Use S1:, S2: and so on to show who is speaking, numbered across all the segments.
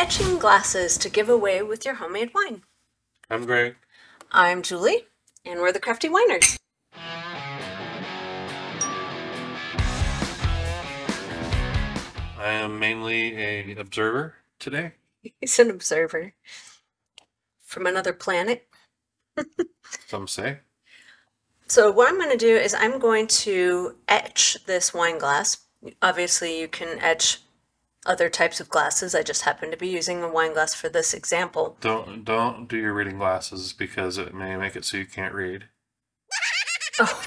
S1: etching glasses to give away with your homemade wine.
S2: I'm Greg.
S1: I'm Julie, and we're the Crafty Winers.
S2: I am mainly an observer today.
S1: He's an observer from another planet.
S2: Some say.
S1: So what I'm going to do is I'm going to etch this wine glass. Obviously you can etch other types of glasses. I just happen to be using a wine glass for this example.
S2: Don't do your reading glasses because it may make it so you can't read.
S1: Oh,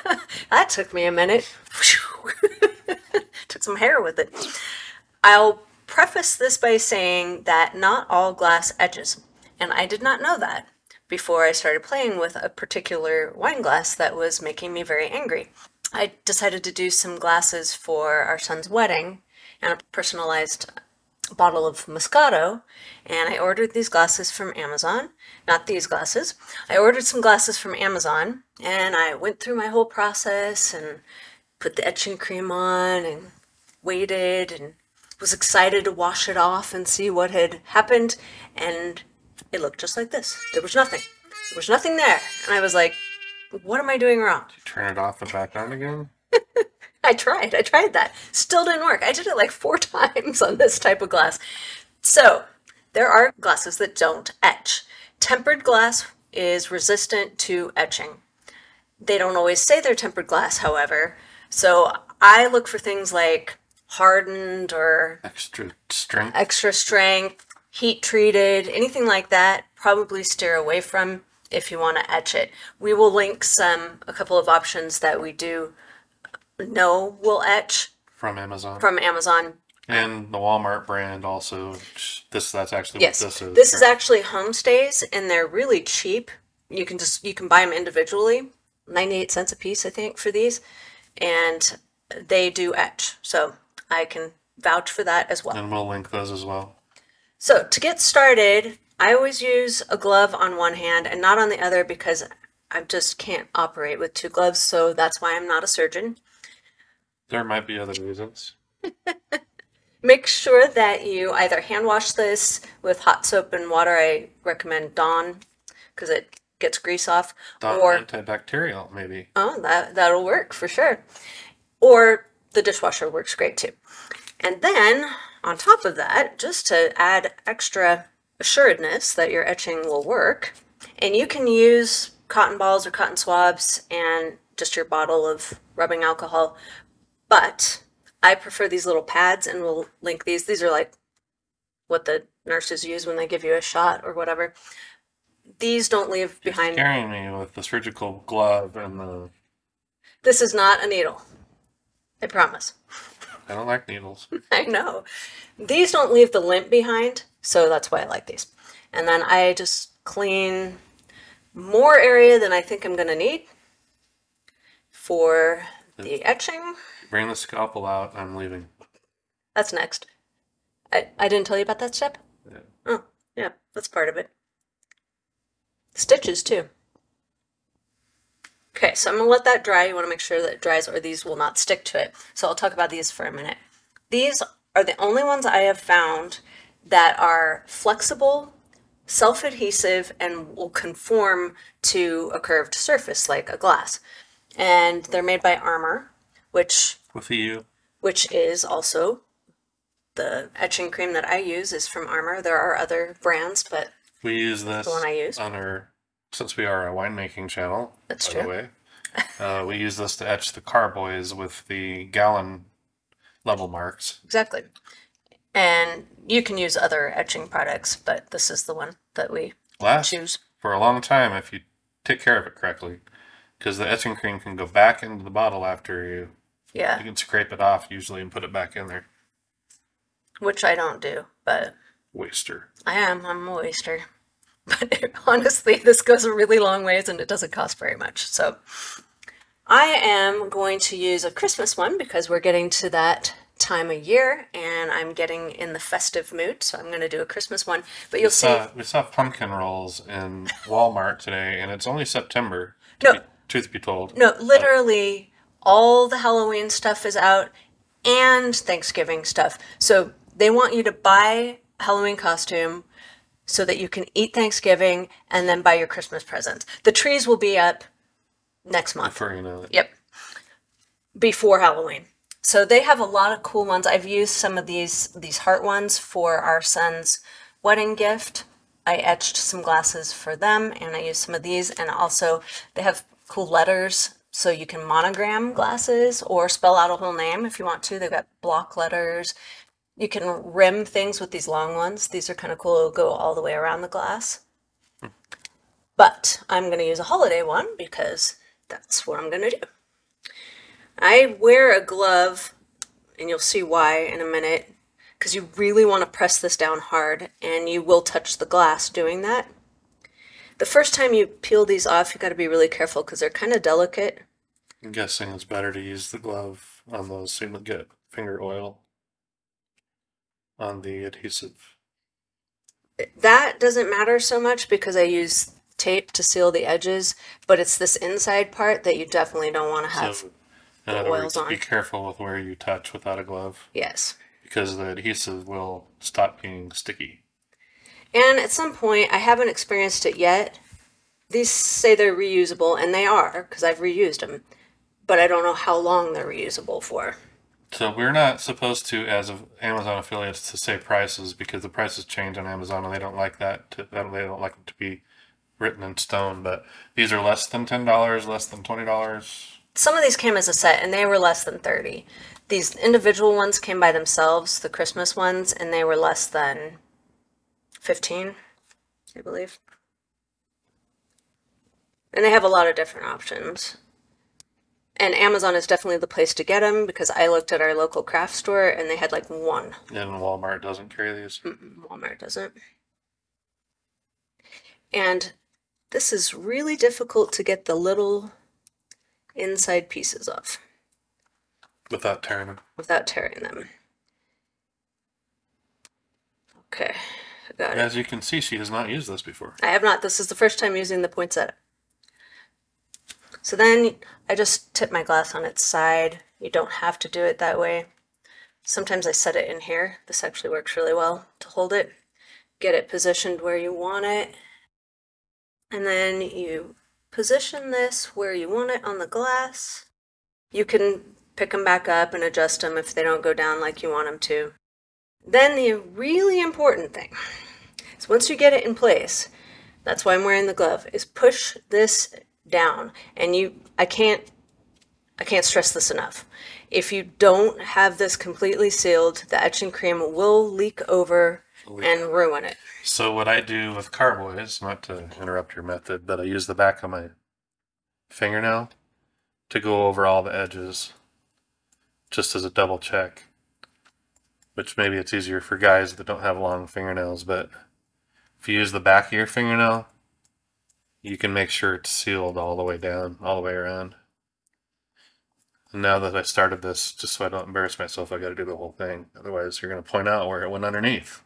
S1: God. That took me a minute. Took some hair with it. I'll preface this by saying that not all glass etches, and I did not know that before I started playing with a particular wine glass that was making me very angry. I decided to do some glasses for our son's wedding and a personalized bottle of Moscato, and I ordered these glasses from Amazon. Not these glasses. I ordered some glasses from Amazon, and I went through my whole process and put the etching cream on and waited and was excited to wash it off and see what had happened, and it looked just like this. There was nothing. There was nothing there. And I was like, what am I doing wrong?
S2: Did you turn it off and back on again?
S1: I tried that. Still didn't work. I did it like 4 times on this type of glass. So there are glasses that don't etch. Tempered glass is resistant to etching. They don't always say they're tempered glass, however. So I look for things like hardened or
S2: Extra strength,
S1: heat treated, anything like that. Probably steer away from if you want to etch it. We will link a couple of options that we do know will etch
S2: from Amazon. And the Walmart brand also. That's actually
S1: yes,
S2: what this is.
S1: This is actually Homestays, and they're really cheap. You can buy them individually, 98 cents a piece, I think, for these, and they do etch. So I can vouch for that as well.
S2: And we'll link those as well.
S1: So to get started, I always use a glove on one hand and not on the other because I just can't operate with 2 gloves, so that's why I'm not a surgeon.
S2: There might be other reasons.
S1: Make sure that you either hand wash this with hot soap and water. I recommend Dawn because it gets grease off.
S2: Dawn
S1: or
S2: antibacterial, maybe.
S1: Oh, that'll work for sure. Or the dishwasher works great too. And then on top of that, just to add extra assuredness that your etching will work, and you can use cotton balls or cotton swabs and just your bottle of rubbing alcohol, but I prefer these little pads, and we'll link these. These are like what the nurses use when they give you a shot or whatever. These don't leave behind.
S2: You're scaring me with the surgical glove and the...
S1: This is not a needle. I promise.
S2: I don't like needles.
S1: I know. These don't leave the lint behind, so that's why I like these. And then I just clean more area than I think I'm going to need for the etching.
S2: Bring the scalpel out. I'm leaving.
S1: That's next. I didn't tell you about that step?
S2: Yeah.
S1: Oh, yeah, that's part of it. Stitches, too. Okay, so I'm going to let that dry. You want to make sure that it dries or these will not stick to it. So I'll talk about these for a minute. These are the only ones I have found that are flexible, self-adhesive, and will conform to a curved surface like a glass. And they're made by Armor, which is also the etching cream that I use is from Armor. There are other brands, but
S2: we use this
S1: the one I use.
S2: On our... Since we are a winemaking channel,
S1: that's
S2: by
S1: true.
S2: The way, we use this to etch the carboys with the gallon level marks.
S1: Exactly. And you can use other etching products, but this is the one that we choose.
S2: For a long time if you take care of it correctly, because the etching cream can go back into the bottle after you can scrape it off usually and put it back in there. Which
S1: I don't do, but...
S2: Waster.
S1: I'm a waster. But honestly, this goes a really long ways and it doesn't cost very much. So I am going to use a Christmas one because we're getting to that time of year and I'm getting in the festive mood. So I'm going to do a Christmas one. But you'll see.
S2: We saw pumpkin rolls in Walmart today and it's only September, truth be told.
S1: No, literally all the Halloween stuff is out and Thanksgiving stuff. So They want you to buy a Halloween costume so that you can eat Thanksgiving and then buy your Christmas presents. The trees will be up next month.
S2: Before you know it.
S1: Yep. Before Halloween. So they have a lot of cool ones. I've used some of these heart ones for our son's wedding gift. I etched some glasses for them, and I used some of these. And also, they have cool letters, so you can monogram glasses or spell out a whole name if you want to. They've got block letters. You can rim things with these long ones. These are kind of cool. It'll go all the way around the glass. But I'm going to use a holiday one because that's what I'm going to do. I wear a glove, and you'll see why in a minute, because you really want to press this down hard, and you will touch the glass doing that. The first time you peel these off, you got to be really careful because they're kind of delicate.
S2: I'm guessing it's better to use the glove on those so you don't get finger oil on the adhesive.
S1: That doesn't matter so much because I use tape to seal the edges, but it's this inside part that you definitely don't want to have
S2: in other words, be careful with where you touch without a glove.
S1: Yes.
S2: Because the adhesive will stop being sticky.
S1: And at some point, I haven't experienced it yet, these say they're reusable, and they are, because I've reused them, but I don't know how long they're reusable for.
S2: So we're not supposed to, as of Amazon affiliates, to say prices because the prices change on Amazon and they don't like that. They don't like it to be written in stone. But these are less than $10, less than $20.
S1: Some of these came as a set, and they were less than 30. These individual ones came by themselves, the Christmas ones, and they were less than 15, I believe. And they have a lot of different options. And Amazon is definitely the place to get them because I looked at our local craft store and they had like one.
S2: And Walmart doesn't carry these?
S1: Walmart doesn't. And this is really difficult to get the little inside pieces off.
S2: Without tearing them?
S1: Without tearing them. Okay, I got it.
S2: As you can see, she has not used this before.
S1: I have not. This is the first time using the poinsettia. So then I just tip my glass on its side. You don't have to do it that way. Sometimes I set it in here. This actually works really well to hold it. Get it positioned where you want it. And then you position this where you want it on the glass. You can pick them back up and adjust them if they don't go down like you want them to. Then the really important thing is once you get it in place, that's why I'm wearing the glove, is push this down. And I can't stress this enough. If you don't have this completely sealed, the etching cream will leak over and ruin it.
S2: So what I do with carboys, not to interrupt your method, but I use the back of my fingernail to go over all the edges just as a double check. Which maybe it's easier for guys that don't have long fingernails, but if you use the back of your fingernail, you can make sure it's sealed all the way down, all the way around. And now that I started this, just so I don't embarrass myself, I got to do the whole thing. Otherwise, you're going to point out where it went underneath.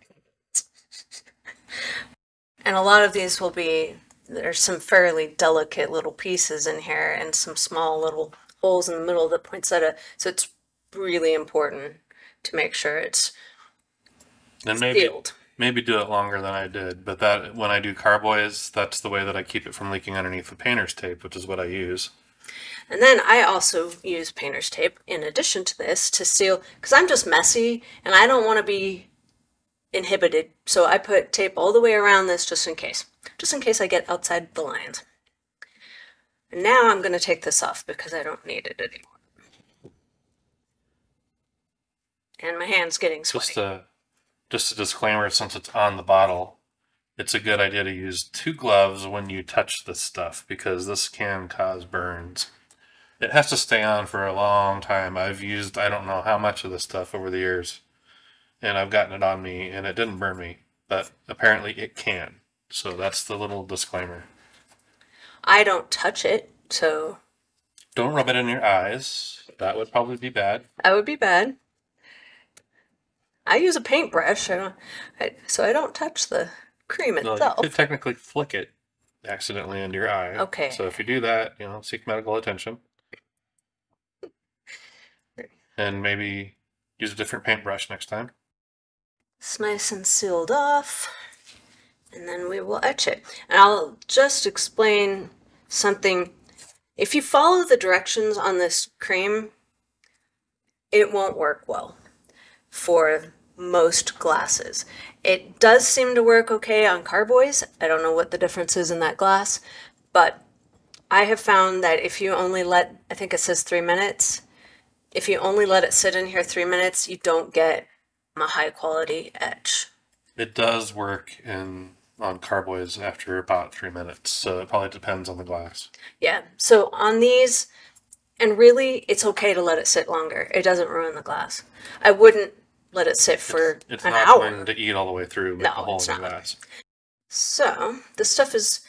S1: And a lot of these will be, there's some fairly delicate little pieces in here and some small little holes in the middle of the poinsettia. So it's really important to make sure it's sealed.
S2: Maybe do it longer than I did, but that when I do carboys, that's the way that I keep it from leaking underneath the painter's tape, which is what I use.
S1: And then I also use painter's tape in addition to this to seal, because I'm just messy and I don't want to be inhibited. So I put tape all the way around this just in case I get outside the lines. And now I'm going to take this off because I don't need it anymore. And my hand's getting sweaty.
S2: Just a disclaimer, since it's on the bottle, it's a good idea to use 2 gloves when you touch this stuff because this can cause burns. It has to stay on for a long time. I've used I don't know how much of this stuff over the years, and I've gotten it on me, and it didn't burn me, but apparently it can. So that's the little disclaimer.
S1: I don't touch it, so...
S2: Don't rub it in your eyes. That would probably be bad.
S1: That would be bad. I use a paintbrush, so I don't touch the cream itself.
S2: No, you could technically flick it accidentally into your eye.
S1: Okay.
S2: So if you do that, seek medical attention. And maybe use a different paintbrush next time.
S1: it's nice and sealed off, and then we will etch it. And I'll just explain something. If you follow the directions on this cream, it won't work well for most glasses. It does seem to work okay on carboys. I don't know what the difference is in that glass, but I have found that if you only let, I think it says 3 minutes, if you only let it sit in here 3 minutes, you don't get a high quality etch.
S2: It does work on carboys after about 3 minutes, so it probably depends on the glass.
S1: Yeah, so on these, and really, it's okay to let it sit longer. It doesn't ruin the glass. I wouldn't let it sit for
S2: it's
S1: an
S2: not
S1: hour.
S2: going to eat all the way through, make a hole in the glass.
S1: So, this stuff is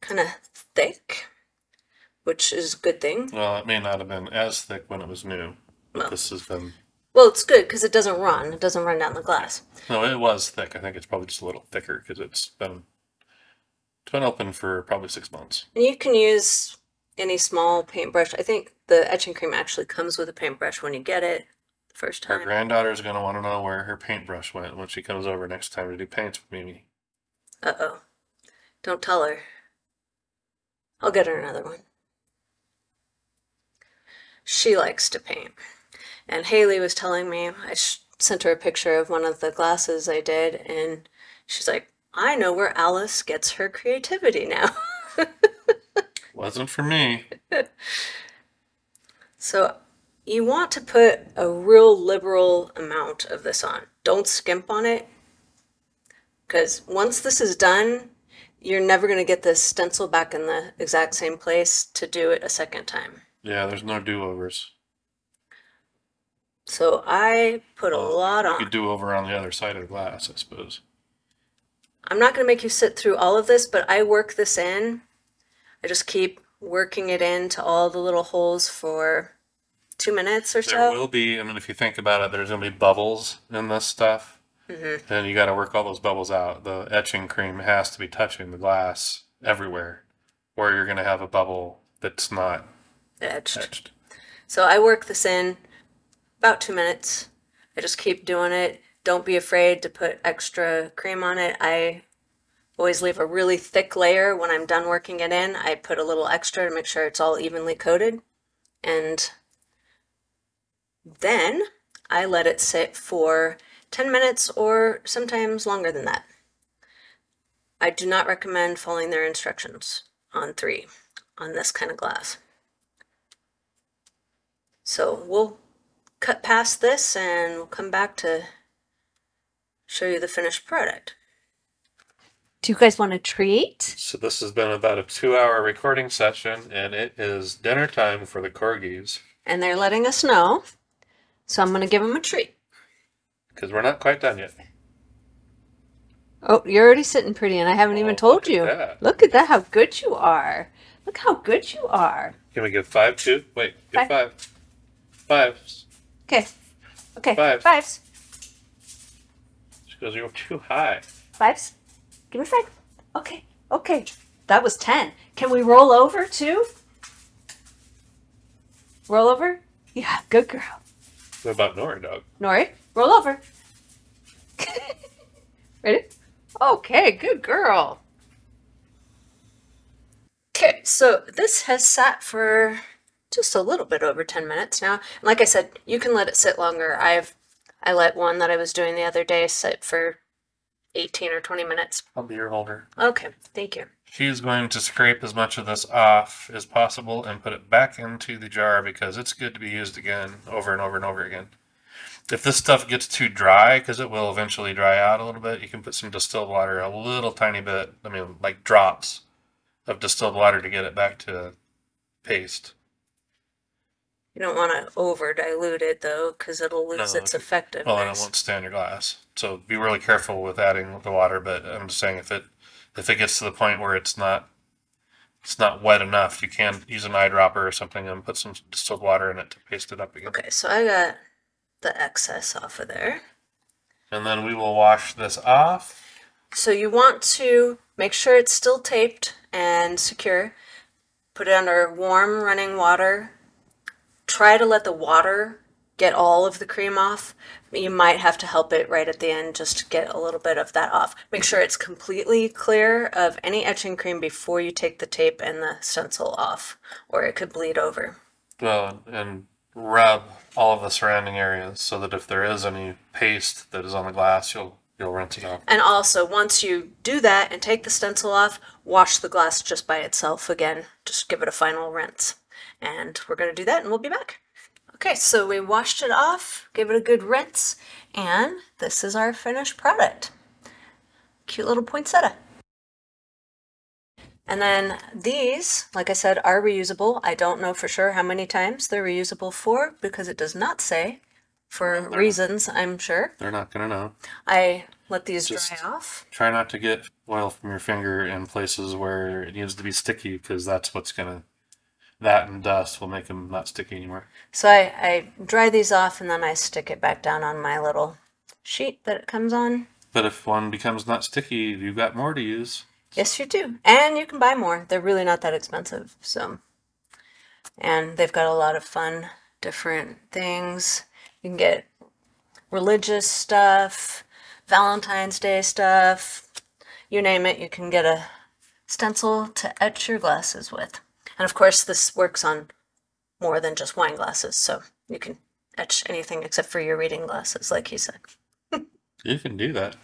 S1: kind of thick, which is a good thing.
S2: Well, it may not have been as thick when it was new, but
S1: Well,
S2: this has been...
S1: Well, it's good because it doesn't run. It doesn't run down the glass.
S2: No, it was thick. I think it's probably just a little thicker because it's been open for probably 6 months.
S1: And you can use any small paintbrush. I think the etching cream actually comes with a paintbrush when you get it the first time.
S2: Our granddaughter is going to want to know where her paintbrush went when she comes over next time to do paints with Mimi.
S1: Uh-oh. Don't tell her. I'll get her another one. She likes to paint. And Haley was telling me, I sent her a picture of one of the glasses I did, and she's like, I know where Alice gets her creativity now.
S2: Wasn't for me.
S1: So you want to put a real liberal amount of this on. Don't skimp on it, because once this is done, you're never going to get this stencil back in the exact same place to do it a second time.
S2: Yeah, there's no do-overs.
S1: So I put a lot on.
S2: You could do over on the other side of the glass, I suppose.
S1: I'm not going to make you sit through all of this, but I work this in. I just keep working it into all the little holes for 2 minutes or so.
S2: There will be, I mean, if you think about it, there's going to be bubbles in this stuff. Mm-hmm. And you got to work all those bubbles out. The etching cream has to be touching the glass everywhere, or you're going to have a bubble that's not etched.
S1: So I work this in about 2 minutes. I just keep doing it. Don't be afraid to put extra cream on it. I always leave a really thick layer when I'm done working it in. I put a little extra to make sure it's all evenly coated. And then I let it sit for 10 minutes or sometimes longer than that. I do not recommend following their instructions on 3 on this kind of glass. So we'll cut past this and we'll come back to show you the finished product.
S3: Do you guys want a treat?
S2: So this has been about a 2-hour recording session, and it is dinner time for the corgis.
S1: And they're letting us know, so I'm going to give them a treat.
S2: Because we're not quite done yet.
S1: Oh, you're already sitting pretty, and I haven't even told you. Look at that, how good you are. Look how good you are.
S2: Can we give 5 too? Wait, give 5. 5s.
S1: Okay. Okay.
S2: 5.
S1: 5s.
S2: She goes, you're too high.
S1: 5s. Give me 5. Okay. Okay. That was 10. Can we roll over too? Roll over? Yeah, good girl.
S2: What about Nori, dog?
S1: Nori, roll over. Ready? Okay, good girl. Okay, so this has sat for just a little bit over 10 minutes now. And like I said, you can let it sit longer. I let one that I was doing the other day sit for 18 or 20 minutes.
S2: I'll be your holder.
S1: Okay, thank you.
S2: She's going to scrape as much of this off as possible and put it back into the jar because it's good to be used again over and over and over again. If this stuff gets too dry, because it will eventually dry out a little bit, you can put some distilled water, a little tiny bit, I mean like drops of distilled water to get it back to paste.
S1: You don't want to over dilute it though, because it'll lose its effectiveness.
S2: Well, and it won't stay in your glass. So be really careful with adding the water. But I'm just saying, if it gets to the point where it's not wet enough, you can use an eyedropper or something and put some distilled water in it to paste it up again.
S1: Okay, so I got the excess off of there.
S2: And then we will wash this off.
S1: So you want to make sure it's still taped and secure. Put it under warm running water. Try to let the water get all of the cream off. You might have to help it right at the end just to get a little bit of that off. Make sure it's completely clear of any etching cream before you take the tape and the stencil off, or it could bleed over.
S2: Well, and rub all of the surrounding areas so that if there is any paste that is on the glass, you'll rinse it off.
S1: And also, once you do that and take the stencil off, wash the glass just by itself again. Just give it a final rinse. And we're going to do that and we'll be back. Okay, so we washed it off, gave it a good rinse, and this is our finished product. Cute little poinsettia. And then these, like I said, are reusable. I don't know for sure how many times they're reusable for because it does not say, for reasons I'm sure.
S2: They're not going to know.
S1: I let these
S2: Just
S1: dry off.
S2: Try not to get oil from your finger in places where it needs to be sticky because that's what's going to, that and dust will make them not sticky anymore.
S1: So I dry these off and then I stick it back down on my little sheet that it comes on.
S2: But if one becomes not sticky, you've got more to use.
S1: Yes, you do. And you can buy more. They're really not that expensive. So, and they've got a lot of fun, different things. You can get religious stuff, Valentine's Day stuff, you name it. You can get a stencil to etch your glasses with. And of course, this works on more than just wine glasses. So you can etch anything except for your reading glasses, like he said.
S2: You can do that.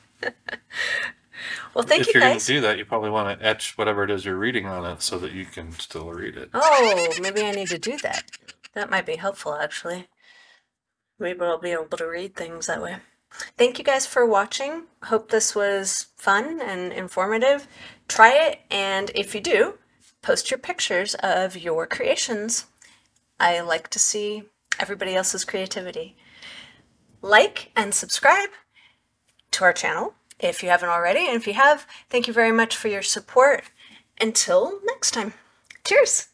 S1: Well, thank you guys.
S2: If you're going to do that, you probably want to etch whatever it is you're reading on it so that you can still read it.
S1: Oh, maybe I need to do that. That might be helpful, actually. Maybe I'll be able to read things that way. Thank you guys for watching. Hope this was fun and informative. Try it, and if you do, post your pictures of your creations. I like to see everybody else's creativity. Like and subscribe to our channel if you haven't already, and if you have, thank you very much for your support. Until next time, cheers!